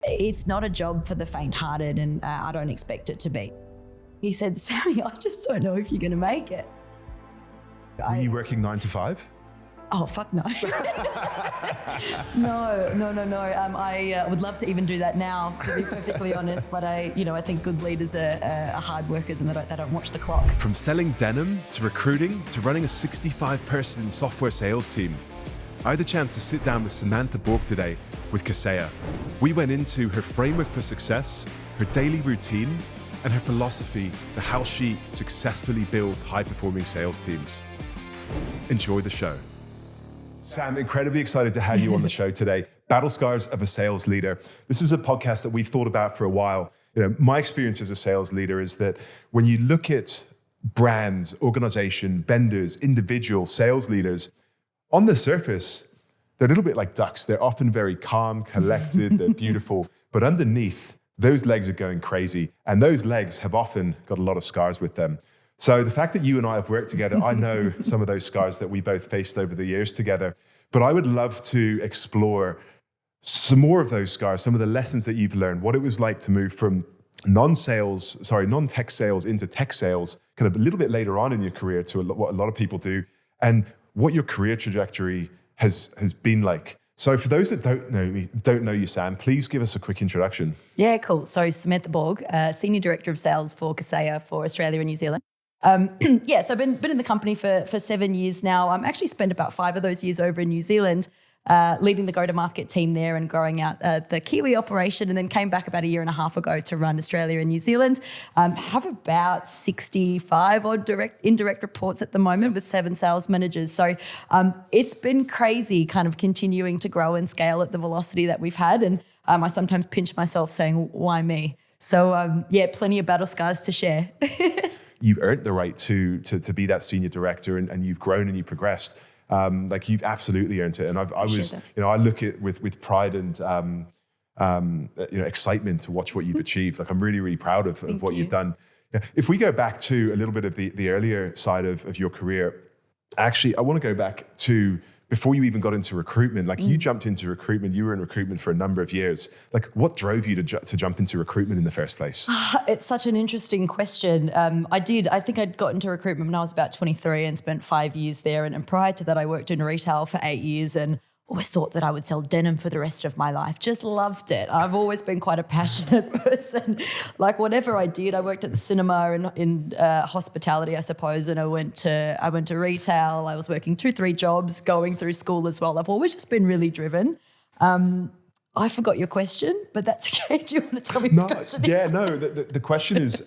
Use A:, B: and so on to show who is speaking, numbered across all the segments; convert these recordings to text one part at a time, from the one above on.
A: it's not a job for the faint-hearted, and I don't expect it to be. He said, Sammy, I just don't know if you're going to make it.
B: Were you working 9 to 5?
A: Oh, fuck no. No. I would love to even do that now, to be perfectly honest. But I think good leaders are hard workers, and they don't watch the clock.
B: From selling denim to recruiting to running a 65-person software sales team, I had the chance to sit down with Samantha Borg today with Kaseya. We went into her framework for success, her daily routine, and her philosophy for how she successfully builds high-performing sales teams. Enjoy the show. Sam, incredibly excited to have you on the show today. Battle Scars of a Sales Leader. This is a podcast that we've thought about for a while. My experience as a sales leader is that when you look at brands, organization, vendors, individual sales leaders, on the surface, they're a little bit like ducks. They're often very calm, collected, they're beautiful, but underneath, those legs are going crazy. And those legs have often got a lot of scars with them. So the fact that you and I have worked together, I know some of those scars that we both faced over the years together, but I would love to explore some more of those scars, some of the lessons that you've learned, what it was like to move from non-tech sales into tech sales, kind of a little bit later on in your career to what a lot of people do, and what your career trajectory has been like. So for those that don't know you, Sam, please give us a quick introduction.
A: Yeah, cool. So Samantha Borg, Senior Director of Sales for Kaseya for Australia and New Zealand. So I've been in the company for 7 years now. I'm actually spent about 5 of those years over in New Zealand, leading the go-to-market team there and growing out the Kiwi operation, and then came back about 1.5 years ago to run Australia and New Zealand. Have about 65 odd indirect reports at the moment with 7 sales managers. So it's been crazy kind of continuing to grow and scale at the velocity that we've had. And I sometimes pinch myself saying, why me? So plenty of battle scars to share.
B: You've earned the right to be that senior director, and you've grown and you've progressed. You've absolutely earned it. And I look at with pride and excitement to watch what you've achieved. Like, I'm really, really proud of what you've done. If we go back to a little bit of the earlier side of your career, actually, I want to go back to before you even got into recruitment. Like, you jumped into recruitment, you were in recruitment for a number of years. Like, what drove you to jump into recruitment in the first place?
A: It's such an interesting question. I think I'd got into recruitment when I was about 23 and spent 5 years there. And prior to that, I worked in retail for 8 years and always thought that I would sell denim for the rest of my life. Just loved it. I've always been quite a passionate person. Like, whatever I did, I worked at the cinema and in hospitality, I suppose, and I went to retail. I was working 2-3 jobs, going through school as well. I've always just been really driven. I forgot your question, but that's okay. Do you want to tell me what the question is?
B: The question is,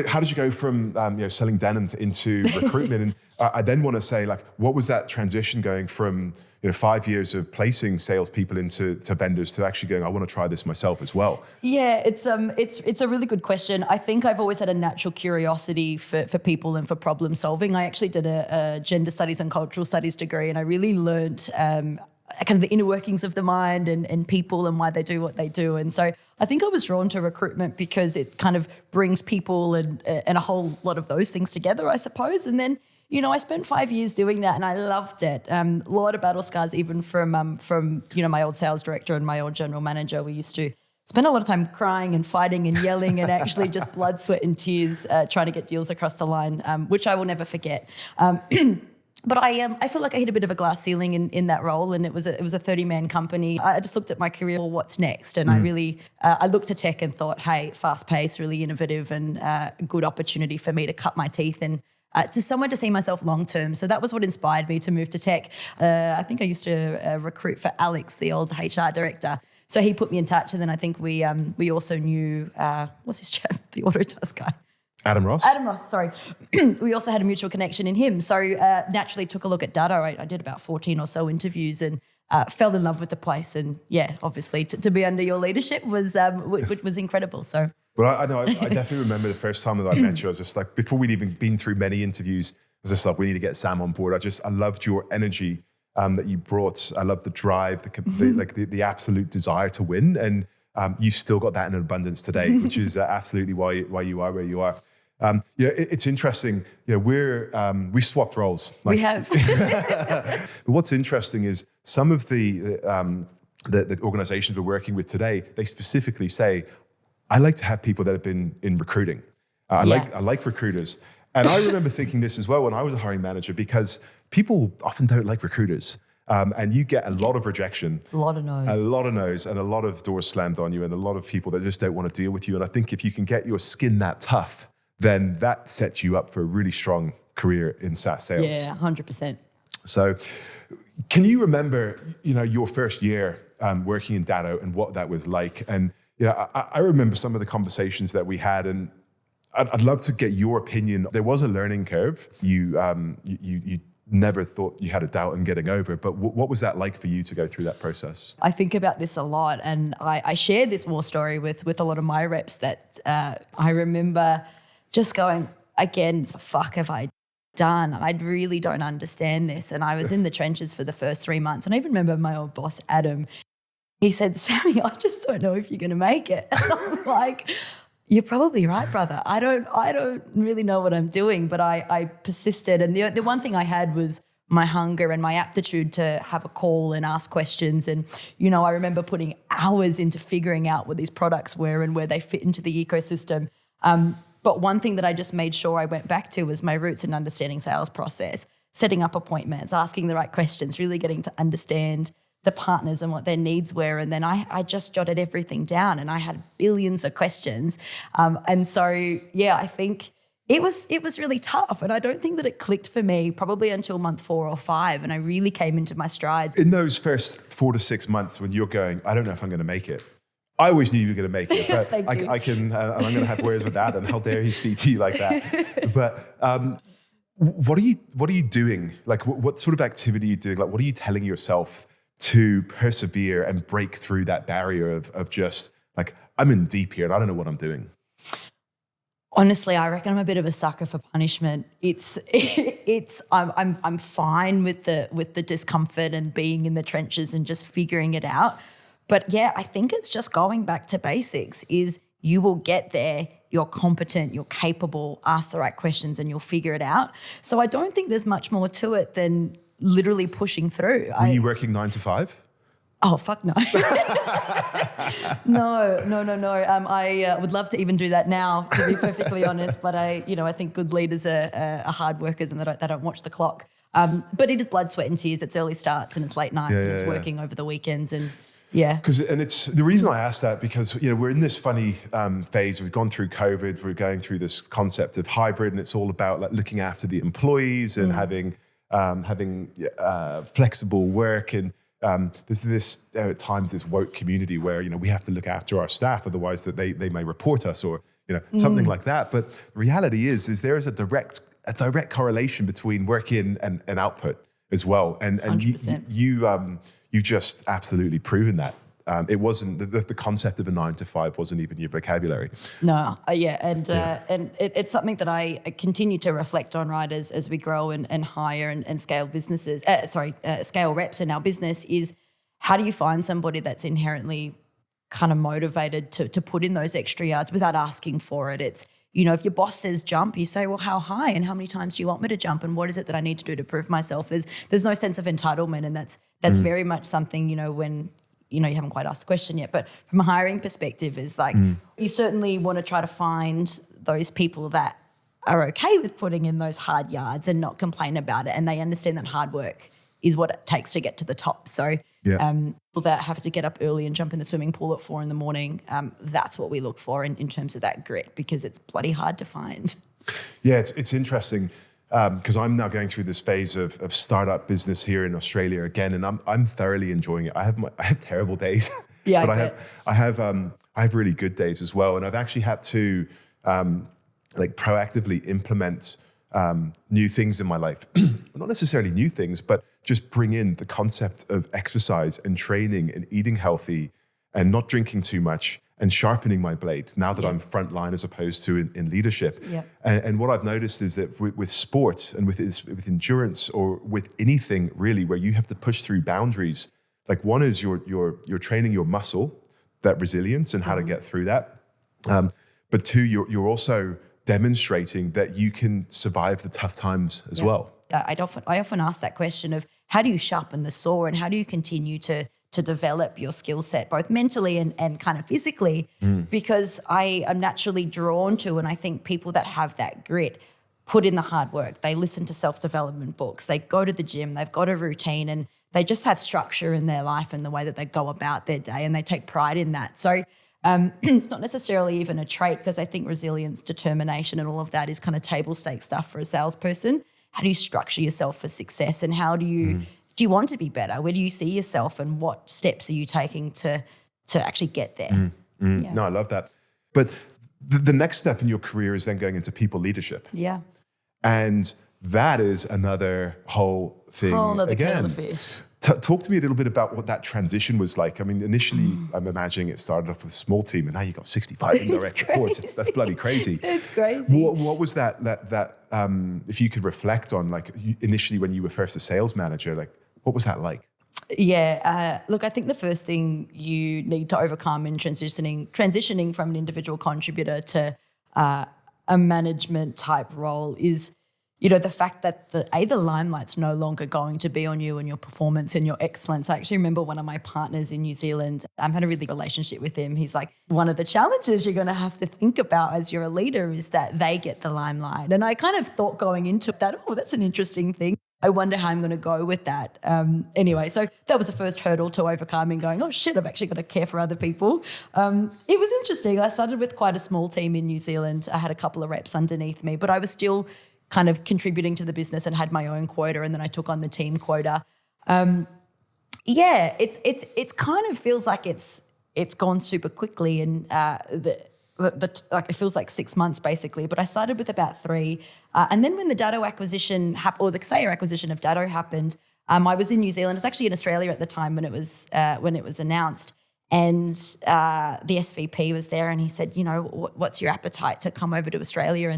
B: how did you go from selling denim into recruitment? And I then want to say, like, what was that transition going from 5 years of placing salespeople into vendors to actually going, I want to try this myself as well? Yeah,
A: it's a really good question. I think I've always had a natural curiosity for people and for problem solving. I actually did a gender studies and cultural studies degree, and I really learned kind of the inner workings of the mind and people and why they do what they do. And so I think I was drawn to recruitment because it kind of brings people and a whole lot of those things together, I suppose. And then, I spent 5 years doing that and I loved it. A lot of battle scars, even from my old sales director and my old general manager. We used to spend a lot of time crying and fighting and yelling and actually just blood, sweat and tears trying to get deals across the line, which I will never forget. But I feel like I hit a bit of a glass ceiling in that role, and it was a 30-man company. I just looked at my career, well, what's next? And I really, I looked to tech and thought, hey, fast-paced, really innovative, and a good opportunity for me to cut my teeth and to somewhere to see myself long-term. So that was what inspired me to move to tech. I think I used to recruit for Alex, the old HR director. So he put me in touch, and then I think we also knew, what's his chap, the Autotask guy?
B: Adam Ross,
A: sorry. We also had a mutual connection in him. So naturally took a look at data. I did about 14 or so interviews and fell in love with the place. And yeah, obviously to be under your leadership was incredible. So.
B: Well, I know, I definitely remember the first time that I met you. I was just like, before we'd even been through many interviews, I was just like, we need to get Sam on board. I loved your energy that you brought. I loved the drive, the absolute desire to win. And you've still got that in abundance today, which is absolutely why you are where you are. It's interesting. We swapped roles.
A: We have.
B: But what's interesting is some of the the organizations we're working with today, they specifically say, I like to have people that have been in recruiting. I like recruiters. And I remember thinking this as well when I was a hiring manager, because people often don't like recruiters. And you get a lot of rejection.
A: A lot of no's.
B: And a lot of doors slammed on you and a lot of people that just don't want to deal with you. And I think if you can get your skin that tough, then that sets you up for a really strong career in SaaS sales.
A: Yeah, 100%.
B: So can you remember, your first year working in Datto and what that was like? And I remember some of the conversations that we had, and I'd love to get your opinion. There was a learning curve. You never thought you had a doubt in getting over, but what was that like for you to go through that process?
A: I think about this a lot, and I share this war story with a lot of my reps that I remember just going, again, fuck have I done? I really don't understand this. And I was in the trenches for the first 3 months. And I even remember my old boss, Adam, he said, Sammy, I just don't know if you're going to make it. And I'm like, you're probably right, brother. I don't really know what I'm doing, but I persisted. And the one thing I had was my hunger and my aptitude to have a call and ask questions. And, I remember putting hours into figuring out what these products were and where they fit into the ecosystem. But one thing that I just made sure I went back to was my roots in understanding sales process, setting up appointments, asking the right questions, really getting to understand the partners and what their needs were. And then I just jotted everything down, and I had billions of questions. And so, I think it was really tough. And I don't think that it clicked for me probably until month 4 or 5. And I really came into my strides.
B: In those first 4 to 6 months when you're going, I don't know if I'm going to make it. I always knew you were going to make it, but I can, I'm going to have words with that, and how dare he speak to you like that. But what are you doing? Like, what sort of activity are you doing? Like, what are you telling yourself to persevere and break through that barrier of just like, I'm in deep here and I don't know what I'm doing?
A: Honestly, I reckon I'm a bit of a sucker for punishment. I'm fine with the discomfort and being in the trenches and just figuring it out. But I think it's just going back to basics. Is you will get there, you're competent, you're capable, ask the right questions and you'll figure it out. So I don't think there's much more to it than literally pushing through.
B: Were you working 9 to 5?
A: Oh, fuck no. No. I would love to even do that now, to be perfectly honest. But I think good leaders are hard workers and they don't watch the clock. But it is blood, sweat and tears. It's early starts and it's late nights and it's working over the weekends and and it's the reason I asked that, because we're in this funny phase. We've gone through COVID. We're going through this concept of hybrid, and it's all about like looking after the employees and having flexible work. And there's this at times this woke community where we have to look after our staff, otherwise that they may report us or something like that. But the reality is there is a direct correlation between work in and output as well. And you've just absolutely proven that. It wasn't the concept of a 9 to 5 wasn't even your vocabulary. No, and it's something that I continue to reflect on, right, as we grow and hire and scale businesses. Scale reps in our business. Is how do you find somebody that's inherently kind of motivated to put in those extra yards without asking for it? It's if your boss says jump, you say, well, how high and how many times do you want me to jump and what is it that I need to do to prove myself? There's no sense of entitlement, and that's very much something, when you haven't quite asked the question yet, but from a hiring perspective is like you certainly want to try to find those people that are okay with putting in those hard yards and not complain about it, and they understand that hard work is what it takes to get to the top. So people that have to get up early and jump in the swimming pool at 4 a.m, that's what we look for in terms of that grit, because it's bloody hard to find.
B: Yeah, it's interesting because I'm now going through this phase of startup business here in Australia again, and I'm thoroughly enjoying it. I have terrible days, but I have really good days as well, and I've actually had to proactively implement new things in my life. Not necessarily new things, but just bring in the concept of exercise and training and eating healthy and not drinking too much and sharpening my blade now that I'm frontline as opposed to in leadership. Yeah. And what I've noticed is that with sport and with endurance or with anything really where you have to push through boundaries, like one is you're training your muscle, that resilience and how to get through that. But two, you're also demonstrating that you can survive the tough times as well.
A: I often ask that question of how do you sharpen the saw and how do you continue to to develop your skill set, both mentally and kind of physically, because I am naturally drawn to, and I think people that have that grit put in the hard work. They listen to self-development books. They go to the gym. They've got a routine, and they just have structure in their life and the way that they go about their day, and they take pride in that. So it's not necessarily even a trait, because I think resilience, determination, and all of that is kind of table stakes stuff for a salesperson. How do you structure yourself for success, and how do you want to be better? Where do you see yourself, and what steps are you taking to actually get there? Yeah.
B: No, I love that. But the next step in your career is then going into people leadership.
A: Yeah.
B: And that is another whole thing
A: Another
B: again.
A: kettle of fish.
B: Talk to me a little bit about what that transition was like. I mean, initially, I'm imagining it started off with a small team, and now you've got 65 indirect reports. That's bloody crazy.
A: It's crazy.
B: What was that? If you could reflect on, like, initially when you were first a sales manager, like, what was that like?
A: Yeah, look, I think the first thing you need to overcome in transitioning from an individual contributor to a management type role is, the fact that the limelight's no longer going to be on you and your performance and your excellence. I actually remember one of my partners in New Zealand, I've had a really good relationship with him. He's like, one of the challenges you're going to have to think about as you're a leader is that they get the limelight. And I kind of thought going into that, that's an interesting thing. I wonder how I'm going to go with that. Anyway, so that was the first hurdle to overcome, and going, oh shit, I've actually got to care for other people. It was interesting. I started with quite a small team in New Zealand. I had a couple of reps underneath me, but I was still kind of contributing to the business and had my own quota, and then I took on the team quota. It's kind of feels like it's gone super quickly, and it feels like 6 months basically, but I started with about 3. And then when the Datto acquisition or the Kaseya acquisition of Datto happened, I was in New Zealand. I was actually in Australia at the time when it was announced, and the SVP was there, and he said, what's your appetite to come over to Australia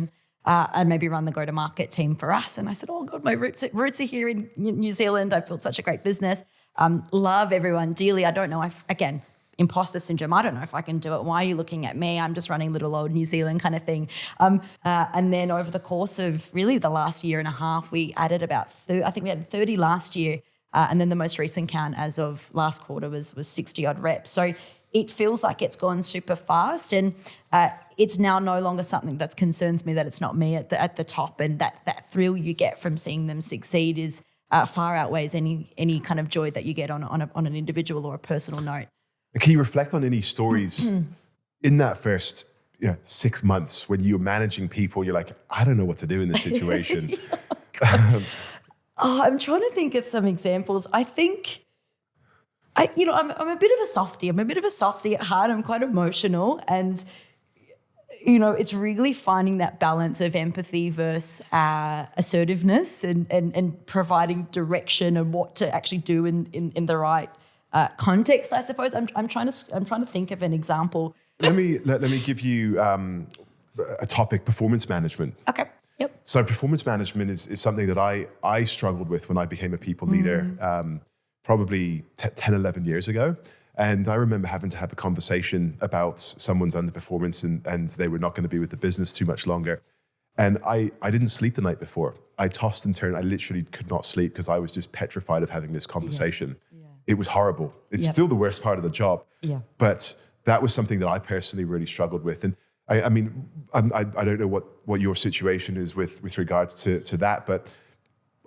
A: and maybe run the go-to-market team for us? And I said, oh God, my roots are here in New Zealand. I've built such a great business. Love everyone dearly. I don't know if, again, imposter syndrome, I don't know if I can do it. Why are you looking at me? I'm just running little old New Zealand kind of thing. And then over the course of really the last year and a half, we added about, I think we had 30 last year. And then the most recent count as of last quarter was 60 odd reps. So it feels like it's gone super fast, and it's now no longer something that concerns me that it's not me at the top, and that thrill you get from seeing them succeed is far outweighs any kind of joy that you get on an individual or a personal note.
B: Can you reflect on any stories in that first 6 months when you're managing people? You're like, I don't know what to do in this situation.
A: I'm trying to think of some examples. I think, I'm a bit of a softie. I'm a bit of a softie at heart. I'm quite emotional, and it's really finding that balance of empathy versus assertiveness, and providing direction and what to actually do in the right context, I suppose. I'm trying to think of an example.
B: Let me give you a topic: performance management.
A: Okay. Yep.
B: So performance management is something that I struggled with when I became a people leader, probably 10, 11 years ago. And I remember having to have a conversation about someone's underperformance, and they were not going to be with the business too much longer. And I didn't sleep the night before. I tossed and turned. I literally could not sleep because I was just petrified of having this conversation. Yeah. It was horrible. It's still the worst part of the job. Yeah. But that was something that I personally really struggled with. And I don't know what your situation is with regards to that, but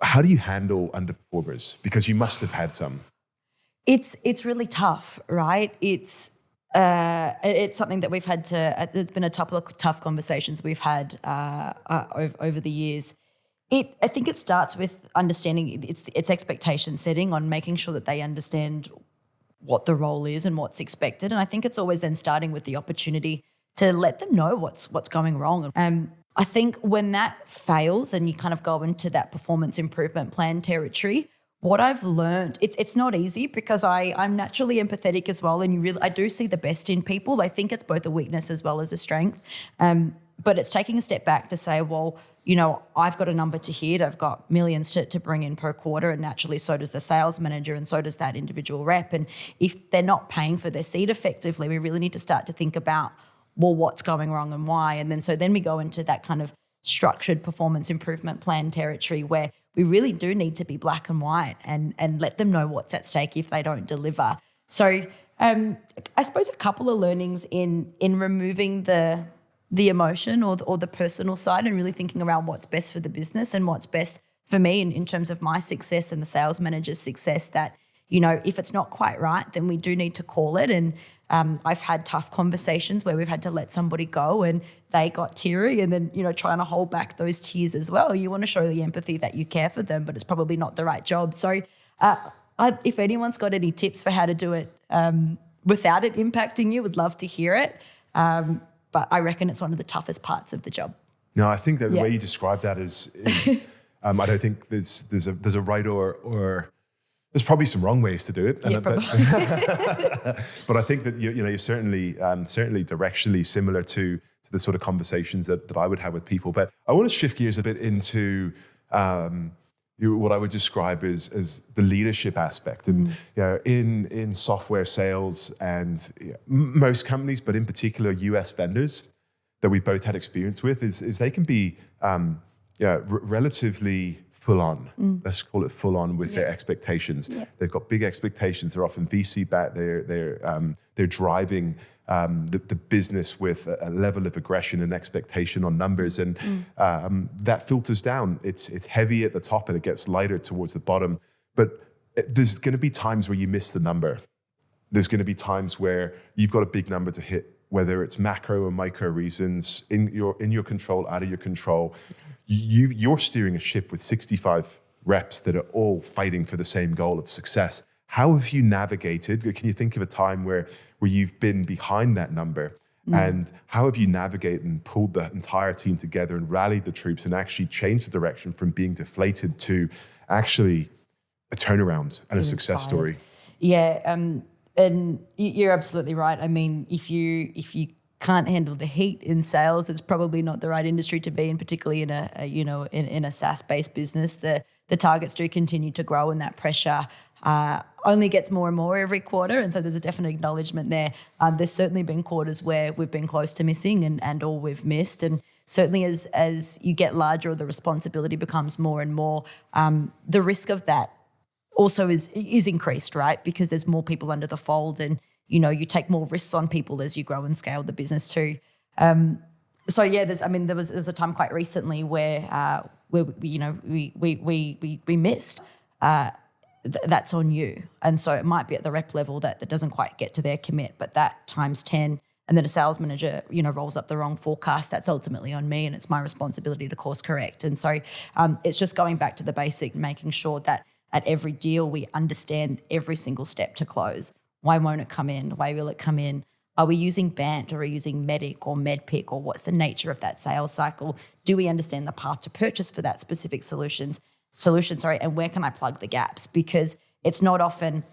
B: how do you handle underperformers? Because you must have had some.
A: It's really tough, right? It's something that we've had to. There's been a couple of tough conversations we've had over the years. I think it starts with understanding it's expectation setting, on making sure that they understand what the role is and what's expected. And I think it's always then starting with the opportunity to let them know what's going wrong. I think when that fails and you kind of go into that performance improvement plan territory, what I've learned, it's not easy, because I'm naturally empathetic as well, and I do see the best in people. I think it's both a weakness as well as a strength. But it's taking a step back to say, well, I've got a number to hit. I've got millions to bring in per quarter, and naturally so does the sales manager, and so does that individual rep. And if they're not paying for their seat effectively, we really need to start to think about, well, what's going wrong and why? And then we go into that kind of structured performance improvement plan territory where we really do need to be black and white and let them know what's at stake if they don't deliver. So I suppose a couple of learnings in removing the emotion or the personal side and really thinking around what's best for the business and what's best for me in terms of my success and the sales manager's success, that, if it's not quite right, then we do need to call it. And I've had tough conversations where we've had to let somebody go and they got teary, and then, trying to hold back those tears as well. You want to show the empathy that you care for them, but it's probably not the right job. So if anyone's got any tips for how to do it without it impacting you, would love to hear it. But I reckon it's one of the toughest parts of the job.
B: No, I think that the way you describe that is I don't think there's a right or there's probably some wrong ways to do it.
A: Yeah,
B: but I think that you're certainly directionally similar to the sort of conversations that I would have with people. But I want to shift gears a bit into what I would describe as the leadership aspect. And in software sales and most companies, but in particular US vendors that we've both had experience with, is they can be relatively full on. Let's call it full on with their expectations. Yeah. They've got big expectations. They're often VC backed. They're driving the business with a level of aggression and expectation on numbers, and that filters down. It's heavy at the top and it gets lighter towards the bottom. But there's going to be times where you miss the number. There's going to be times where you've got a big number to hit, whether it's macro or micro reasons in your control, out of your control. You're steering a ship with 65 reps that are all fighting for the same goal of success. How have you navigated? Can you think of a time where you've been behind that number? And how have you navigated and pulled the entire team together and rallied the troops and actually changed the direction from being deflated to actually a turnaround and a success story?
A: Yeah, and you're absolutely right. I mean, if you can't handle the heat in sales, it's probably not the right industry to be in, particularly in a SaaS-based business. The targets do continue to grow, and that pressure only gets more and more every quarter, and so there's a definite acknowledgement there. There's certainly been quarters where we've been close to missing and or we've missed, and certainly as you get larger or the responsibility becomes more and more, the risk of that also is increased, right? Because there's more people under the fold, and you take more risks on people as you grow and scale the business too. So yeah, there was a time quite recently where we missed. That's on you, and so it might be at the rep level that doesn't quite get to their commit, but that times 10, and then a sales manager rolls up the wrong forecast. That's ultimately on me, and it's my responsibility to course correct. And so it's just going back to the basic, making sure that at every deal we understand every single step to close. Why won't it come in? Why will it come in? Are we using BANT, or are we using Medic or MedPick, or what's the nature of that sales cycle? Do we understand the path to purchase for that specific solution, and where can I plug the gaps? Because it's not often,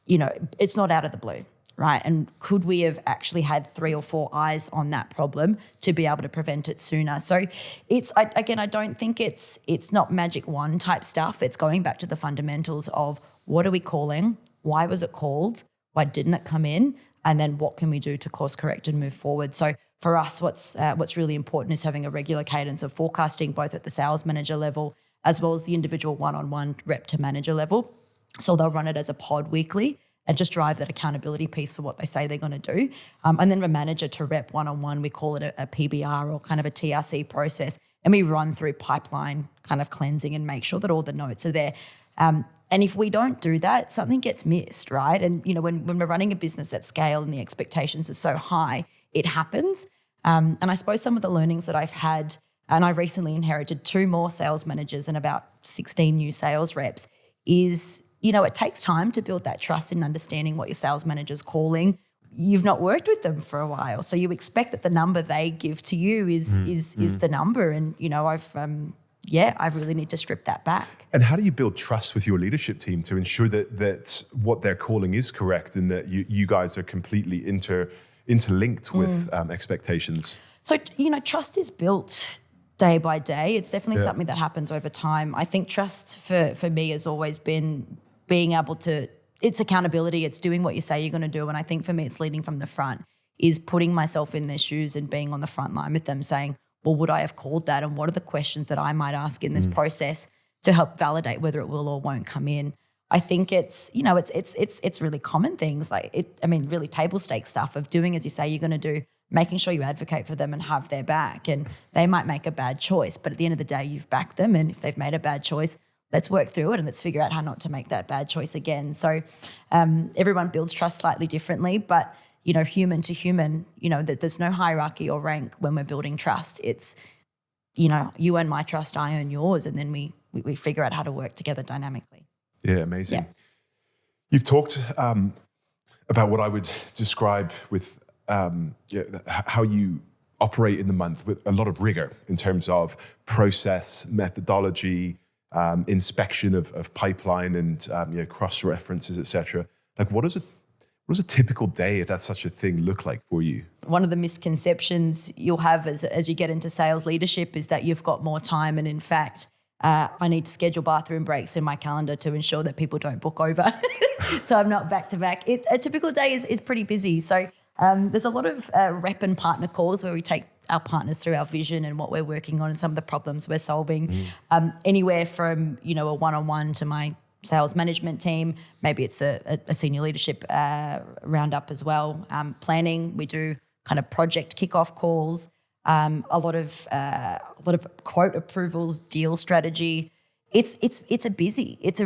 A: it's not out of the blue, right? And could we have actually had 3 or 4 eyes on that problem to be able to prevent it sooner? So I don't think it's not magic wand type stuff. It's going back to the fundamentals of what are we calling? Why was it called? Why didn't it come in? And then what can we do to course correct and move forward? So for us, what's really important is having a regular cadence of forecasting, both at the sales manager level as well as the individual one-on-one rep to manager level. So they'll run it as a pod weekly and just drive that accountability piece for what they say they're going to do. And then from manager to rep one-on-one, we call it a PBR, or kind of a TRC process. And we run through pipeline kind of cleansing and make sure that all the notes are there. And if we don't do that, something gets missed, right? And, when we're running a business at scale and the expectations are so high, it happens. And I suppose some of the learnings that I've had, and I recently inherited 2 more sales managers and about 16 new sales reps, is, it takes time to build that trust in understanding what your sales manager's calling. You've not worked with them for a while, so you expect that the number they give to you is the number. And, I really need to strip that back.
B: And how do you build trust with your leadership team to ensure that what they're calling is correct and that you guys are completely interlinked with expectations? So,
A: trust is built day by day. It's definitely something that happens over time. I think trust for me has always been being able to, it's accountability, it's doing what you say you're going to do. And I think for me, it's leading from the front, is putting myself in their shoes and being on the front line with them, saying, well, would I have called that? And what are the questions that I might ask in this process to help validate whether it will or won't come in? I think it's, it's really common things really table stakes stuff of doing as you say you're going to do, making sure you advocate for them and have their back. And they might make a bad choice, but at the end of the day, you've backed them. And if they've made a bad choice, let's work through it and let's figure out how not to make that bad choice again. So everyone builds trust slightly differently, but, human to human, there's no hierarchy or rank when we're building trust. It's, you earn my trust, I earn yours. And then we figure out how to work together dynamically.
B: Yeah, amazing.
A: Yeah.
B: You've talked about what I would describe with how you operate in the month with a lot of rigor in terms of process, methodology, inspection of pipeline and cross references, etc. Like, what does a typical day, if that's such a thing, look like for you?
A: One of the misconceptions you'll have as you get into sales leadership is that you've got more time, and in fact, I need to schedule bathroom breaks in my calendar to ensure that people don't book over, so I'm not back to back. A typical day is pretty busy. So there's a lot of rep and partner calls where we take our partners through our vision and what we're working on and some of the problems we're solving. Anywhere from a one-on-one to my sales management team. Maybe it's a senior leadership roundup as well. Planning, we do kind of project kickoff calls. A lot of quote approvals, deal strategy. It's a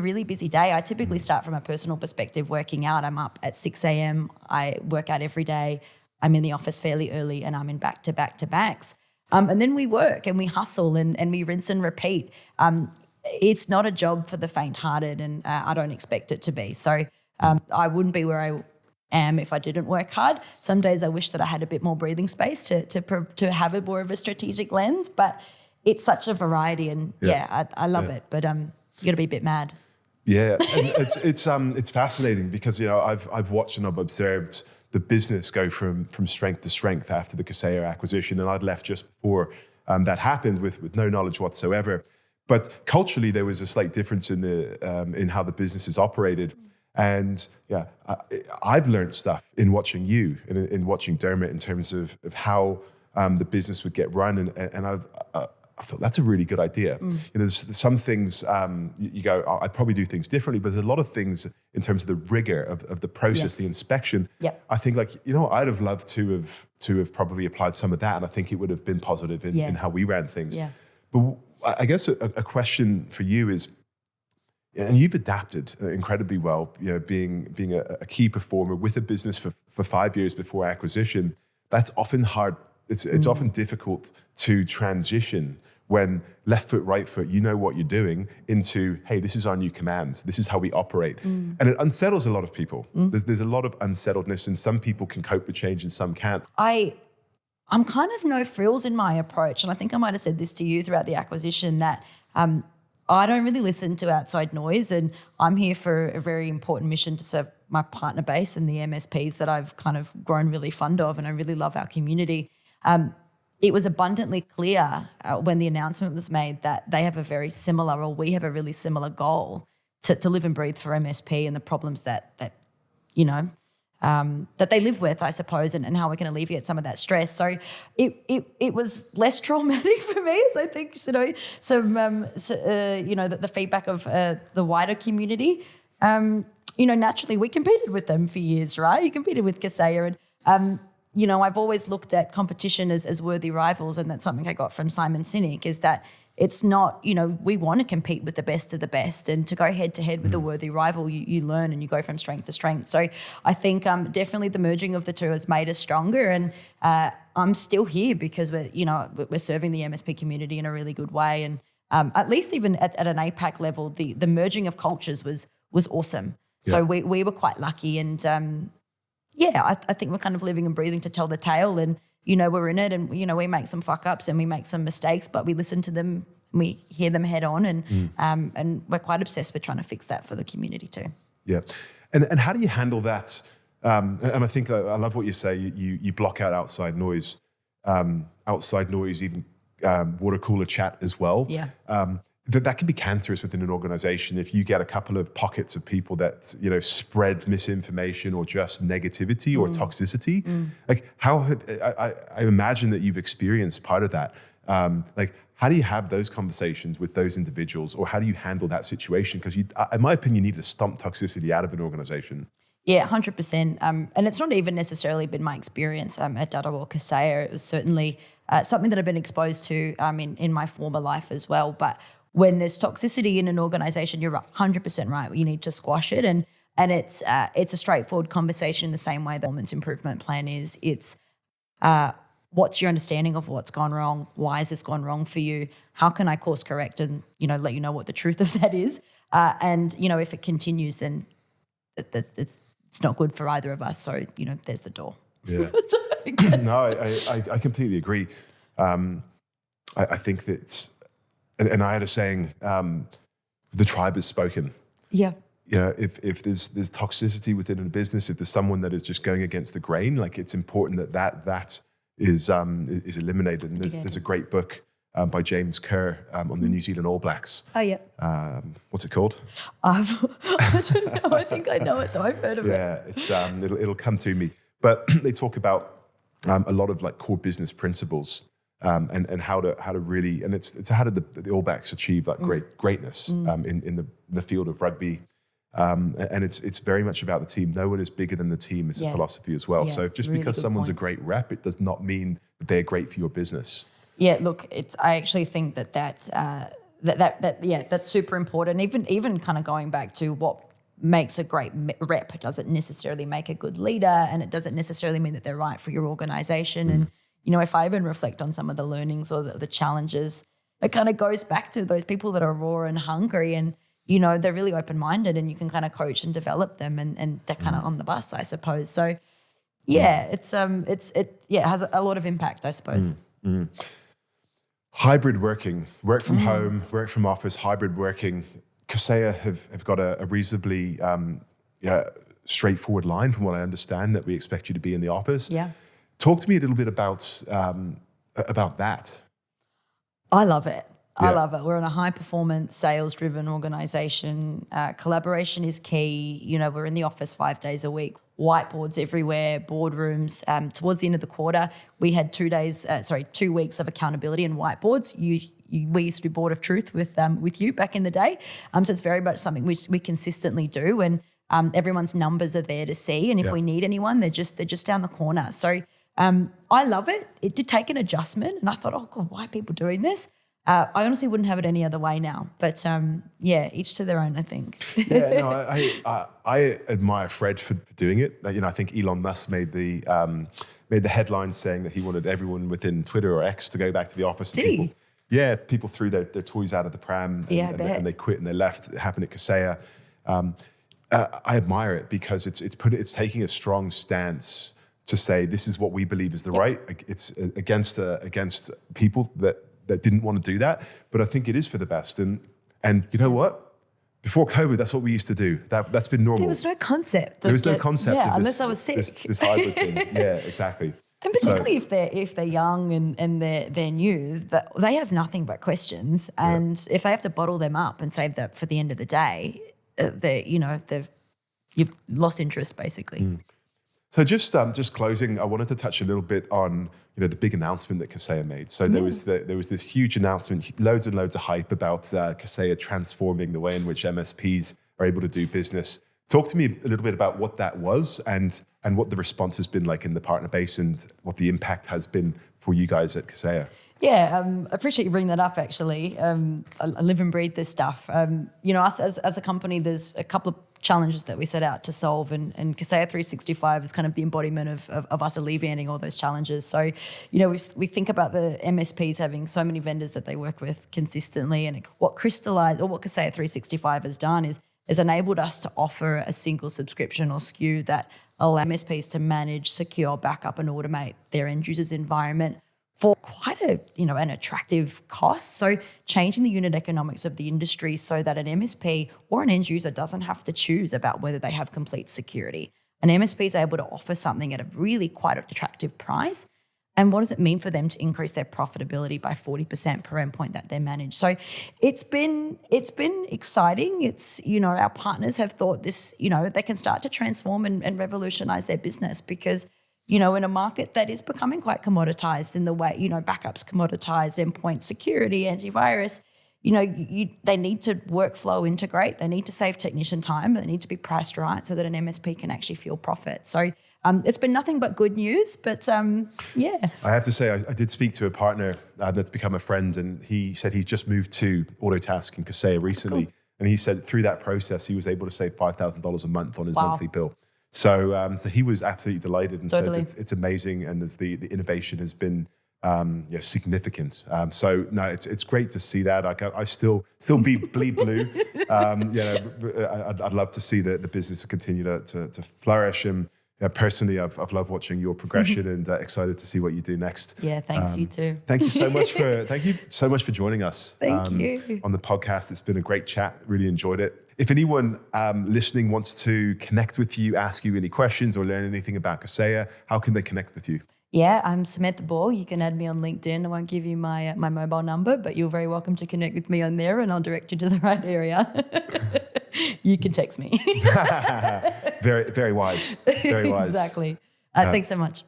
A: really busy day. I typically start from a personal perspective working out. I'm up at 6 a.m. I work out every day. I'm in the office fairly early and I'm in back-to-backs. And then we work and we hustle and we rinse and repeat. It's not a job for the faint-hearted, and I don't expect it to be. So I wouldn't be where I am if I didn't work hard. Some days I wish that I had a bit more breathing space to have more of a strategic lens, but it's such a variety, and I love it. But you got to be a bit mad.
B: Yeah, and it's fascinating because I've watched and I've observed the business go from strength to strength after the Kaseya acquisition, and I'd left just before that happened with no knowledge whatsoever. But culturally, there was a slight difference in how the business is operated. And I've learned stuff in watching you and in watching Dermot in terms of how the business would get run. And I thought that's a really good idea. There's some things you go, I'd probably do things differently, but there's a lot of things in terms of the rigor of the process, the inspection.
A: Yep.
B: I think I'd have loved to have probably applied some of that. And I think it would have been positive in how we ran things. Yeah. But I guess a question for you is, and you've adapted incredibly well, being a key performer with a business for 5 years before acquisition. That's often hard. It's often difficult to transition when left foot, right foot, what you're doing, into, hey, this is our new commands. This is how we operate. And it unsettles a lot of people. There's a lot of unsettledness, and some people can cope with change and some can't.
A: I'm kind of no frills in my approach. And I think I might have said this to you throughout the acquisition, that I don't really listen to outside noise, and I'm here for a very important mission to serve my partner base and the MSPs that I've kind of grown really fond of, and I really love our community. It was abundantly clear when the announcement was made that they have a very similar, or we have a really similar goal to live and breathe for MSP and the problems that they live with, I suppose, and how we can alleviate some of that stress. So it was less traumatic for me, as I think, the feedback of the wider community. Naturally we competed with them for years, right? You competed with Kaseya, and I've always looked at competition as worthy rivals, and that's something I got from Simon Sinek, is that it's not, we want to compete with the best of the best, and to go head to head with a worthy rival, you learn and you go from strength to strength. So I think definitely the merging of the two has made us stronger, and I'm still here because we're serving the MSP community in a really good way. And at least even at an APAC level, the merging of cultures was awesome. Yeah. So we were quite lucky, and I think we're kind of living and breathing to tell the tale, and we're in it, and we make some fuck ups and we make some mistakes, but we listen to them, we hear them head on, and we're quite obsessed with trying to fix that for the community too. Yeah,
B: and how do you handle that? And I think I love what you say. You block out outside noise, even water cooler chat as well.
A: Yeah.
B: That can be cancerous within an organization if you get a couple of pockets of people that spread misinformation or just negativity or toxicity. Like, how I imagine that you've experienced part of that. How do you have those conversations with those individuals, or how do you handle that situation? Because in my opinion, you need to stomp toxicity out of an organization.
A: Yeah, 100%. And it's not even necessarily been my experience at Data or Kaseya. It was certainly something that I've been exposed to in my former life as well. But when there's toxicity in an organization, you're 100% right. You need to squash it. And it's a straightforward conversation in the same way the performance improvement plan is. It's what's your understanding of what's gone wrong? Why has this gone wrong for you? How can I course correct and, let you know what the truth of that is? And, if it continues, then it's not good for either of us. So, there's the door.
B: Yeah. No, I completely agree. I think that, and I had a saying, the tribe has spoken.
A: Yeah.
B: If there's toxicity within a business, if there's someone that is just going against the grain, like it's important that is eliminated. And there's a great book by James Kerr on the New Zealand All Blacks.
A: Oh, yeah.
B: What's it called?
A: I don't know. I think I know it though. I've heard of it.
B: Yeah, it's it'll come to me. But they talk about a lot of like core business principles and how to really, and it's how did the All Blacks achieve like greatness in the field of rugby. And it's very much about the team. No one is bigger than the team is a philosophy as well. So just really because someone's a great rep, it does not mean that they're great for your business. Yeah,
A: look, I actually think that's super important. Even kind of going back to what makes a great rep doesn't necessarily make a good leader, and it doesn't necessarily mean that they're right for your organization. And if I even reflect on some of the learnings or the challenges, it kind of goes back to those people that are raw and hungry and they're really open-minded, and you can kind of coach and develop them, and they're kind of on the bus, I suppose. So, it has a lot of impact, I suppose.
B: Hybrid working, work from home, work from office, hybrid working. Kaseya have got a reasonably straightforward line, from what I understand, that we expect you to be in the office.
A: Yeah.
B: Talk to me a little bit about that.
A: I love it. I love it. We're in a high-performance, sales-driven organization. Collaboration is key. We're in the office 5 days a week. Whiteboards everywhere, boardrooms. Towards the end of the quarter, we had 2 weeks of accountability and whiteboards. We used to do Board of Truth with you back in the day. So it's very much something we consistently do, and everyone's numbers are there to see. And if we need anyone, they're just down the corner. So I love it. It did take an adjustment, and I thought, oh God, why are people doing this? I honestly wouldn't have it any other way now, but each to their own, I think.
B: I admire Fred for doing it. I think Elon Musk made the headline saying that he wanted everyone within Twitter or X to go back to the office.
A: Did he?
B: Yeah, people threw their toys out of the pram and they quit and they left. It happened at Kaseya. I admire it because it's taking a strong stance to say this is what we believe is the right. It's against people that didn't want to do that, but I think it is for the best. And you know what? Before COVID, that's what we used to do. That's been normal.
A: There was no concept.
B: There was no concept of this,
A: unless I was sick.
B: This hybrid thing. Yeah, exactly.
A: And particularly if they're young and they're new, they have nothing but questions. And if they have to bottle them up and save that for the end of the day, you've lost interest basically.
B: So just closing, I wanted to touch a little bit on the big announcement that Kaseya made. So there was this huge announcement, loads and loads of hype about Kaseya transforming the way in which MSPs are able to do business. Talk to me a little bit about what that was and what the response has been like in the partner base and what the impact has been for you guys at Kaseya.
A: Yeah, I appreciate you bringing that up, actually. I live and breathe this stuff. Us as a company, there's a couple of challenges that we set out to solve, and Kaseya 365 is kind of the embodiment of us alleviating all those challenges. So, we think about the MSPs having so many vendors that they work with consistently, and what Kaseya 365 has done is enabled us to offer a single subscription or SKU that allow MSPs to manage, secure, backup, and automate their end users' environment for quite an attractive cost. So changing the unit economics of the industry so that an MSP or an end user doesn't have to choose about whether they have complete security. An MSP is able to offer something at a really quite attractive price. And what does it mean for them to increase their profitability by 40% per endpoint that they manage? So it's been exciting. It's, our partners have thought this, they can start to transform and revolutionize their business because, in a market that is becoming quite commoditized in the way, backups commoditized, endpoint security, antivirus, they need to workflow integrate, they need to save technician time, they need to be priced right so that an MSP can actually feel profit. So it's been nothing but good news, but yeah.
B: I have to say, I did speak to a partner that's become a friend, and he said he's just moved to Autotask and Kaseya recently. Cool. And he said through that process, he was able to save $5,000 a month on his monthly bill. So he was absolutely delighted and says it's amazing, and the innovation has been significant. So no, it's great to see that. I still bleed blue. I'd love to see the business continue to flourish. And personally, I've loved watching your progression and excited to see what you do next.
A: Yeah, thanks. You too.
B: Thank you so much for joining us.
A: Thank you
B: on the podcast. It's been a great chat. Really enjoyed it. If anyone listening wants to connect with you, ask you any questions, or learn anything about Kaseya, how can they connect with you?
A: Yeah, I'm Samantha Borg. You can add me on LinkedIn. I won't give you my mobile number, but you're very welcome to connect with me on there, and I'll direct you to the right area. You can text me.
B: Very, very wise. Very wise.
A: Exactly. Thanks so much.